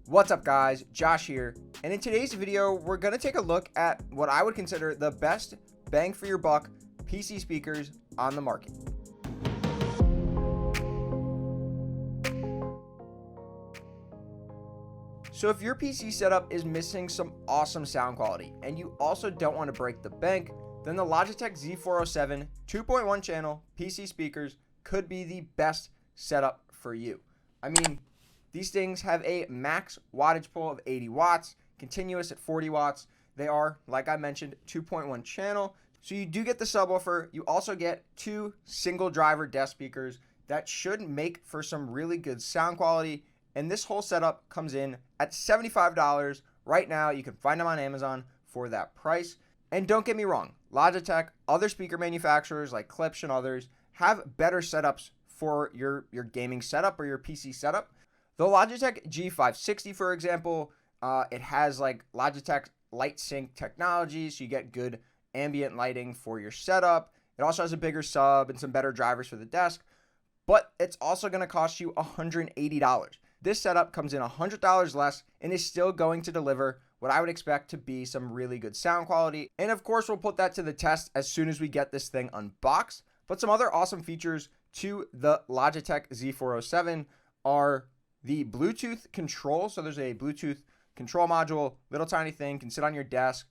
What's up guys, Josh here, and in today's video we're going to take a look at what I would consider the best bang for your buck PC speakers on the market. So if your PC setup is missing some awesome sound quality and you also don't want to break the bank, then the Logitech Z407 2.1 channel PC speakers could be the best setup for you. I mean, these things have a max wattage pull of 80 watts, continuous at 40 watts. They are, like I mentioned, 2.1 channel. So you do get the subwoofer. You also get two single driver desk speakers that should make for some really good sound quality. And this whole setup comes in at $75 right now. You can find them on Amazon for that price. And don't get me wrong, Logitech, other speaker manufacturers like Klipsch and others have better setups for your gaming setup or your PC setup. The Logitech G560, for example, it has like Logitech light sync technology, so you get good ambient lighting for your setup. It also has a bigger sub and some better drivers for the desk, but it's also going to cost you $180. This setup comes in $100 less and is still going to deliver what I would expect to be some really good sound quality. And of course, we'll put that to the test as soon as we get this thing unboxed. But some other awesome features to the Logitech Z407 are the Bluetooth control. So there's a Bluetooth control module, little tiny thing, can sit on your desk,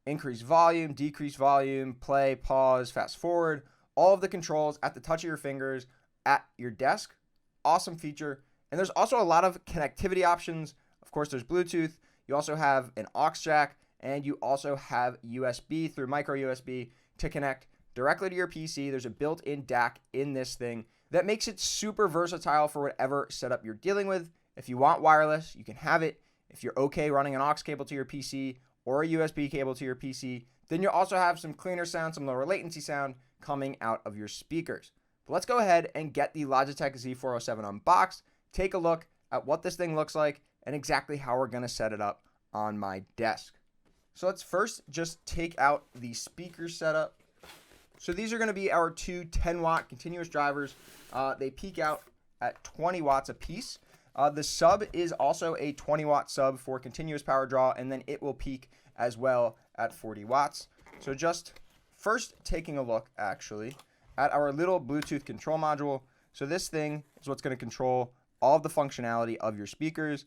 increase volume, decrease volume, play, pause, fast forward, all of the controls at the touch of your fingers at your desk. Awesome feature. And there's also a lot of connectivity options. Of course, there's Bluetooth. You also have an aux jack, and you also have USB through micro USB to connect directly to your PC. There's a built-in DAC in this thing that makes it super versatile for whatever setup you're dealing with. If you want wireless, you can have it. If you're okay running an aux cable to your PC or a USB cable to your PC, then you'll also have some cleaner sound, some lower latency sound coming out of your speakers. But let's go ahead and get the Logitech Z407 unboxed. Take a look at what this thing looks like and exactly how we're going to set it up on my desk. So let's first just take out the speaker setup. So these are going to be our two 10-watt continuous drivers. They peak out at 20 watts a piece. The sub is also a 20-watt sub for continuous power draw, and then it will peak as well at 40 watts. So just first taking a look, actually, at our little Bluetooth control module. So this thing is what's going to control all of the functionality of your speakers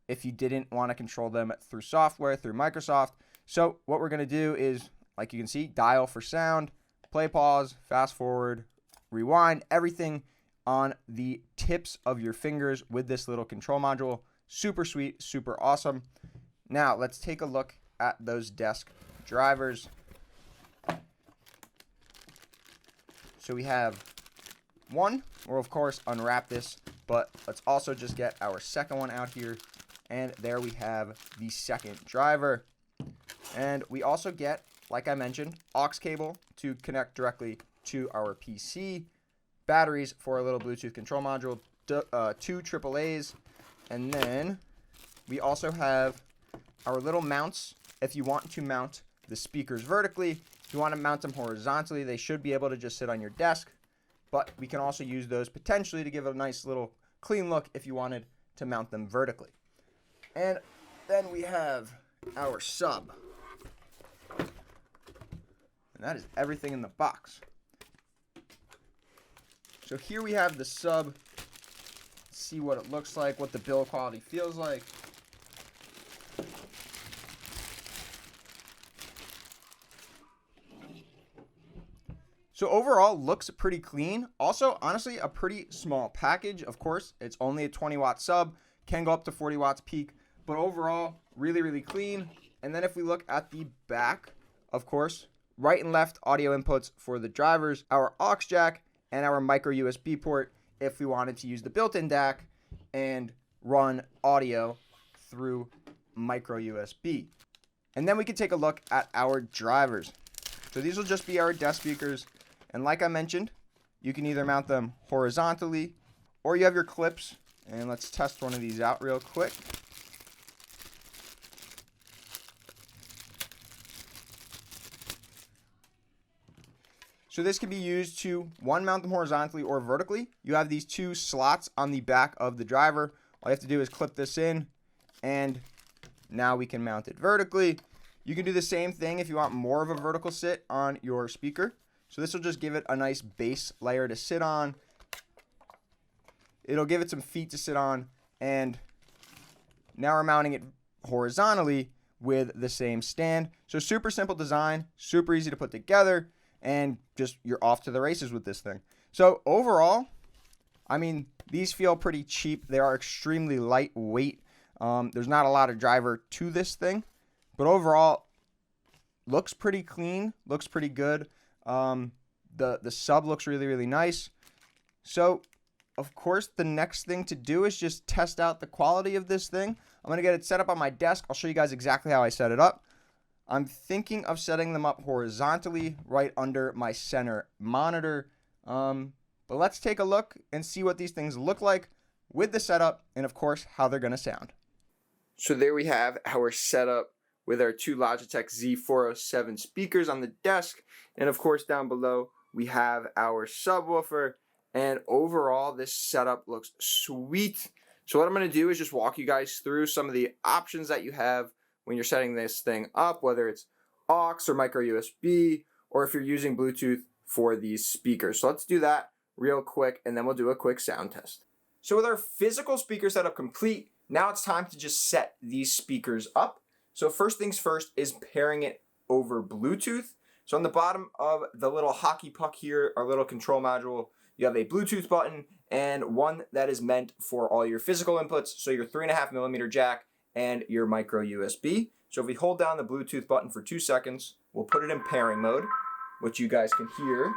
if you didn't want to control them through software, through Microsoft. So what we're going to do is, like you can see, dial for sound, play, pause, fast forward, rewind, everything on the tips of your fingers with this little control module. Super sweet, super awesome. Now let's take a look at those desk drivers. So we have one. We'll of course unwrap this, but let's also just get our second one out here. And there we have the second driver. And we also get, like I mentioned, aux cable to connect directly to our PC, batteries for a little Bluetooth control module, two AAAs, and then we also have our little mounts. If you want to mount the speakers vertically, if you want to mount them horizontally, they should be able to just sit on your desk, but we can also use those potentially to give a nice little clean look if you wanted to mount them vertically. And then we have our sub. And that is everything in the box. So here we have the sub. Let's see what it looks like, what the build quality feels like. So overall, looks pretty clean. Also, honestly, a pretty small package. Of course, it's only a 20-watt sub. Can go up to 40 watts peak. But overall, really, really clean. And then if we look at the back, of course, right and left audio inputs for the drivers, our aux jack, and our micro USB port if we wanted to use the built-in DAC and run audio through micro USB. And then we can take a look at our drivers. So these will just be our desk speakers. And like I mentioned, you can either mount them horizontally or you have your clips. And let's test one of these out real quick. So this can be used to, one, mount them horizontally or vertically. You have these two slots on the back of the driver. All you have to do is clip this in, and now we can mount it vertically. You can do the same thing if you want more of a vertical sit on your speaker. So this will just give it a nice base layer to sit on. It'll give it some feet to sit on, and now we're mounting it horizontally with the same stand. So super simple design, super easy to put together, and just you're off to the races with this thing. So overall, I mean, these feel pretty cheap. They are extremely lightweight. There's not a lot of driver to this thing, but overall, looks pretty clean, looks pretty good. The sub looks really, really nice. So, of course, the next thing to do is just test out the quality of this thing. I'm going to get it set up on my desk. I'll show you guys exactly how I set it up. I'm thinking of setting them up horizontally right under my center monitor. But let's take a look and see what these things look like with the setup and, of course, how they're going to sound. So there we have our setup with our two Logitech Z407 speakers on the desk. And, of course, down below, we have our subwoofer. And overall, this setup looks sweet. So what I'm going to do is just walk you guys through some of the options that you have when you're setting this thing up, whether it's aux or micro USB, or if you're using Bluetooth for these speakers. So let's do that real quick, and then we'll do a quick sound test. So with our physical speaker setup complete, now it's time to just set these speakers up. So first things first is pairing it over Bluetooth. So on the bottom of the little hockey puck here, our little control module, you have a Bluetooth button and one that is meant for all your physical inputs, so your 3.5mm jack and your micro USB. So if we hold down the Bluetooth button for 2 seconds, we'll put it in pairing mode, which you guys can hear.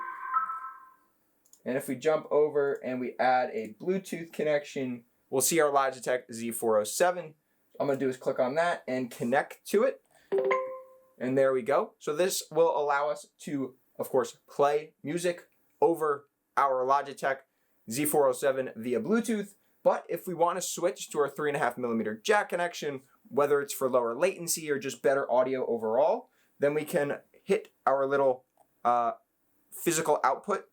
And if we jump over and we add a Bluetooth connection, we'll see our Logitech Z407. All I'm going to do is click on that and connect to it. And there we go. So this will allow us to, of course, play music over our Logitech Z407 via Bluetooth. But if we want to switch to our 3.5mm jack connection, whether it's for lower latency or just better audio overall, then we can hit our little physical output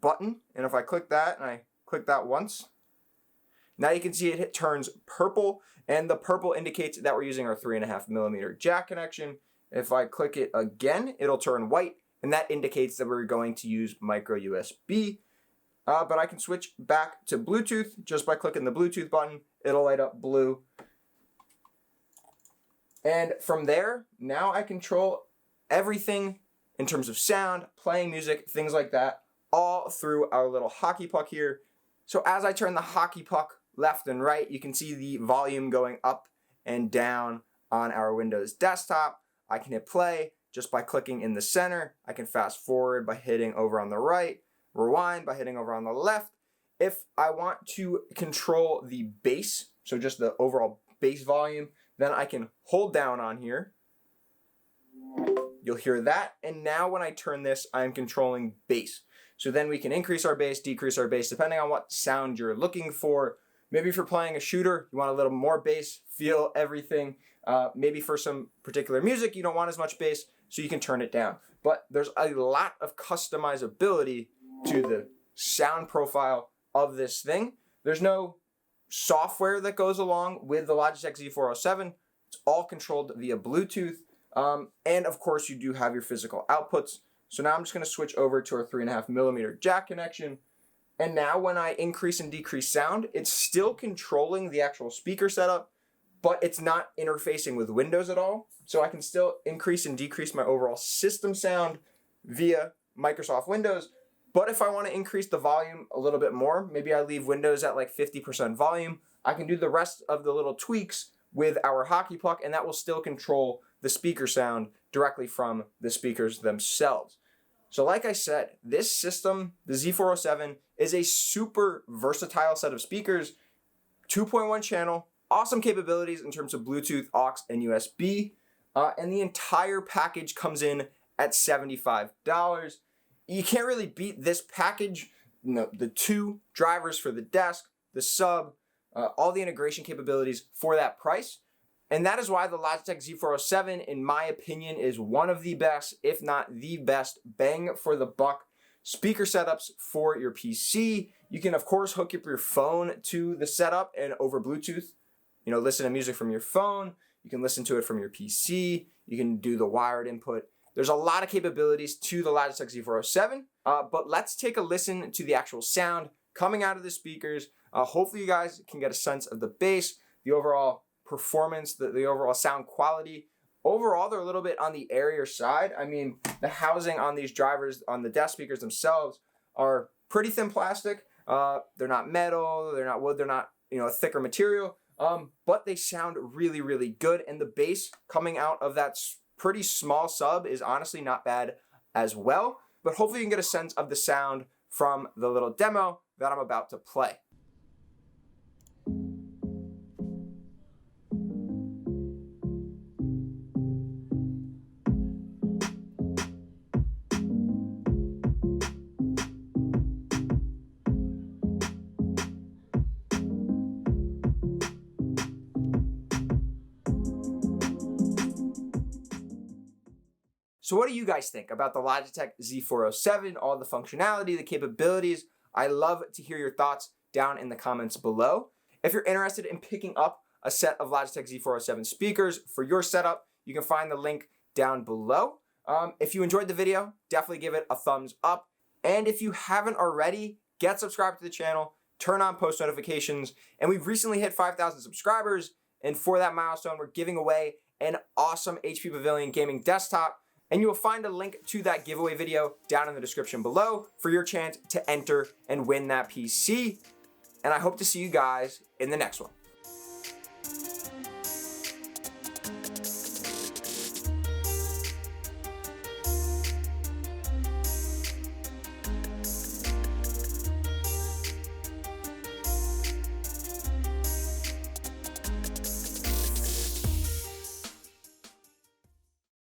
button. And if I click that and I click that once, now you can see it turns purple, and the purple indicates that we're using our 3.5mm jack connection. If I click it again, it'll turn white, and that indicates that we're going to use micro USB. But I can switch back to Bluetooth just by clicking the Bluetooth button. It'll light up blue. And from there, now I control everything in terms of sound, playing music, things like that, all through our little hockey puck here. So as I turn the hockey puck left and right, you can see the volume going up and down on our Windows desktop. I can hit play just by clicking in the center. I can fast forward by hitting over on the right, rewind by hitting over on the left. If I want to control the bass, so just the overall bass volume, then I can hold down on here. You'll hear that. And now when I turn this, I'm controlling bass. So then we can increase our bass, decrease our bass, depending on what sound you're looking for. Maybe if you're playing a shooter, you want a little more bass, feel everything. Maybe for some particular music, you don't want as much bass, so you can turn it down. But there's a lot of customizability to the sound profile of this thing. There's no software that goes along with the Logitech Z407. It's all controlled via Bluetooth. And of course, you do have your physical outputs. So now I'm just going to switch over to our 3.5mm jack connection. And now when I increase and decrease sound, it's still controlling the actual speaker setup, but it's not interfacing with Windows at all. So I can still increase and decrease my overall system sound via Microsoft Windows. But if I want to increase the volume a little bit more, maybe I leave Windows at like 50% volume, I can do the rest of the little tweaks with our hockey puck, and that will still control the speaker sound directly from the speakers themselves. So like I said, this system, the Z407, is a super versatile set of speakers, 2.1 channel, awesome capabilities in terms of Bluetooth, aux, and USB, and the entire package comes in at $75. You can't really beat this package. The two drivers for the desk, the sub, all the integration capabilities for that price. And that is why the Logitech Z407, in my opinion, is one of the best, if not the best, bang for the buck speaker setups for your PC. You can, of course, hook up your phone to the setup and over Bluetooth, listen to music from your phone. You can listen to it from your PC. You can do the wired input. There's a lot of capabilities to the Logitech Z407, but let's take a listen to the actual sound coming out of the speakers. Hopefully you guys can get a sense of the bass, the overall performance, the overall sound quality. Overall, they're a little bit on the airier side. I mean, the housing on these drivers, on the desk speakers themselves, are pretty thin plastic. They're not metal, they're not wood, they're not a thicker material, but they sound really, really good. And the bass coming out of that pretty small sub is honestly not bad as well. But hopefully you can get a sense of the sound from the little demo that I'm about to play. So what do you guys think about the Logitech Z407, all the functionality, the capabilities? I love to hear your thoughts down in the comments below. If you're interested in picking up a set of Logitech Z407 speakers for your setup, you can find the link down below. If you enjoyed the video, definitely give it a thumbs up. And if you haven't already, get subscribed to the channel, turn on post notifications. And we've recently hit 5,000 subscribers. And for that milestone, we're giving away an awesome HP Pavilion gaming desktop. And you will find a link to that giveaway video down in the description below for your chance to enter and win that PC. And I hope to see you guys in the next one.